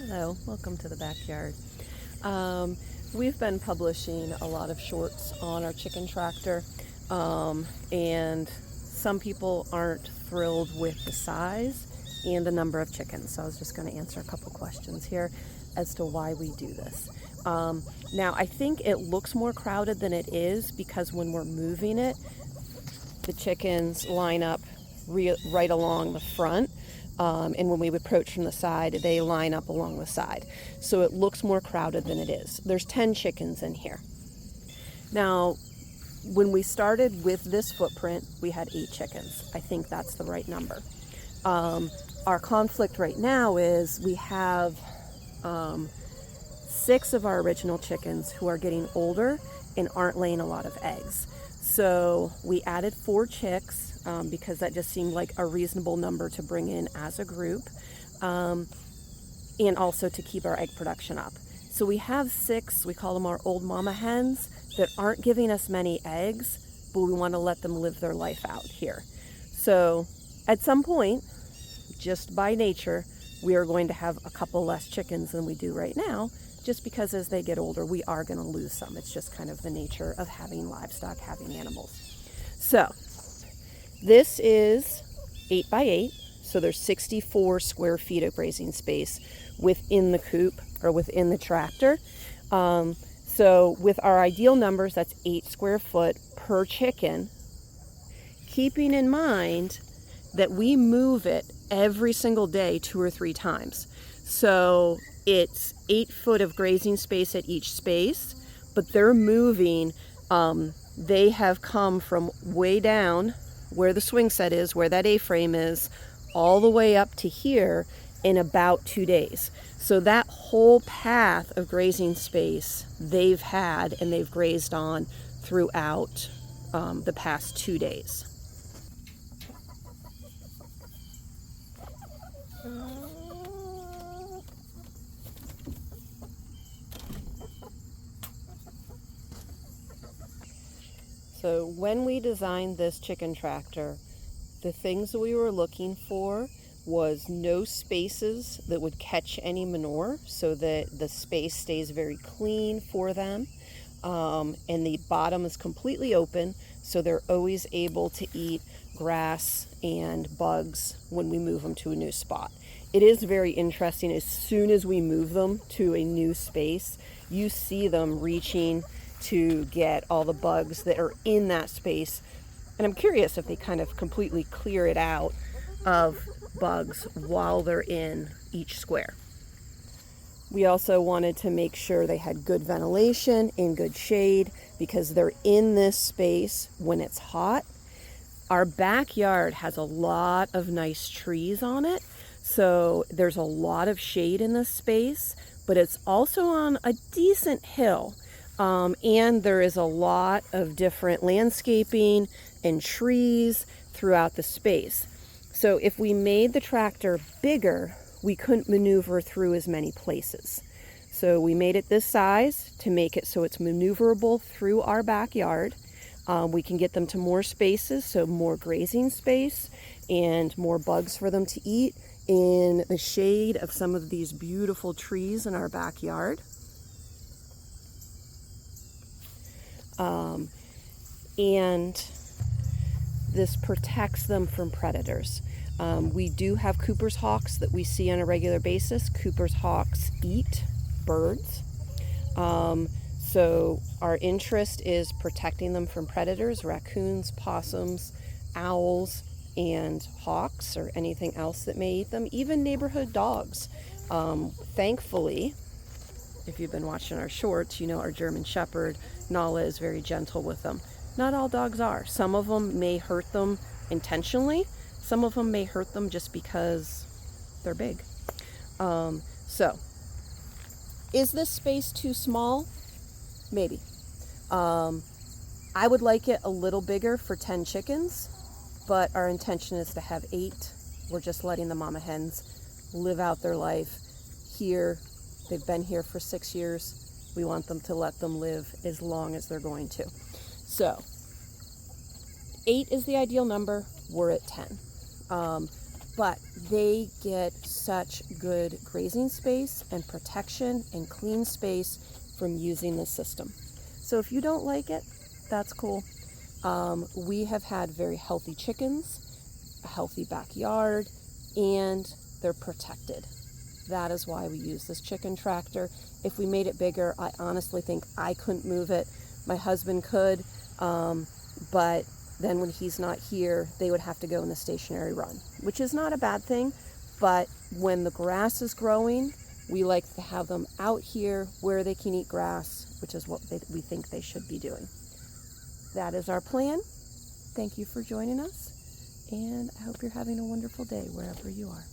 Hello, welcome to the backyard. We've been publishing a lot of shorts on our chicken tractor, and some people aren't thrilled with the size and the number of chickens. So I was just going to answer a couple questions here as to why we do this. Now, I think it looks more crowded than it is because when we're moving it, the chickens line up right along the front. And when we approach from the side, they line up along the side. So it looks more crowded than it is. There's 10 chickens in here. Now, when we started with this footprint, we had 8 chickens. I think that's the right number. Our conflict right now is we have 6 of our original chickens who are getting older and aren't laying a lot of eggs. So we added 4 chicks because that just seemed like a reasonable number to bring in as a group, and also to keep our egg production up. So we have 6, we call them our old mama hens, that aren't giving us many eggs, but we want to let them live their life out here. So at some point, just by nature, we are going to have a couple less chickens than we do right now, just because as they get older, we are going to lose some. It's just kind of the nature of having livestock, having animals. So this is 8 by 8, so there's 64 square feet of grazing space within the coop or within the tractor. So with our ideal numbers, that's 8 square foot per chicken, keeping in mind that we move it every single day 2 or 3 times. So it's 8 foot of grazing space at each space, but they're moving. They have come from way down where the swing set is, where that A-frame is, all the way up to here in about 2 days. So that whole path of grazing space they've had and they've grazed on throughout the past 2 days. So when we designed this chicken tractor, the things that we were looking for was no spaces that would catch any manure so that the space stays very clean for them. And the bottom is completely open, so they're always able to eat grass and bugs when we move them to a new spot. It is very interesting. As soon as we move them to a new space, you see them reaching to get all the bugs that are in that space. And I'm curious if they kind of completely clear it out of bugs while they're in each square. We also wanted to make sure they had good ventilation and good shade because they're in this space when it's hot. Our backyard has a lot of nice trees on it, so there's a lot of shade in this space, but it's also on a decent hill. And there is a lot of different landscaping and trees throughout the space. So if we made the tractor bigger, we couldn't maneuver through as many places. So we made it this size to make it so it's maneuverable through our backyard. We can get them to more spaces, so more grazing space and more bugs for them to eat in the shade of some of these beautiful trees in our backyard. And this protects them from predators. We do have Cooper's hawks that we see on a regular basis. Cooper's hawks eat birds. So our interest is protecting them from predators, raccoons, possums, owls, and hawks, or anything else that may eat them, even neighborhood dogs. Thankfully, if you've been watching our shorts, you know our German Shepherd, Nala, is very gentle with them. Not all dogs are. Some of them may hurt them intentionally. Some of them may hurt them just because they're big. So, is this space too small? Maybe. I would like it a little bigger for 10 chickens, but our intention is to have 8. We're just letting the mama hens live out their life here. They've been here for 6 years. We want them to let them live as long as they're going to. So 8 is the ideal number. We're at 10. but they get such good grazing space and protection and clean space from using the system. So if you don't like it, that's cool. We have had very healthy chickens, a healthy backyard, and they're protected. That is why we use this chicken tractor. If we made it bigger, I honestly think I couldn't move it. My husband could, but then when he's not here, they would have to go in the stationary run, which is not a bad thing. But when the grass is growing, we like to have them out here where they can eat grass, which is what we think they should be doing. That is our plan. Thank you for joining us, and I hope you're having a wonderful day wherever you are.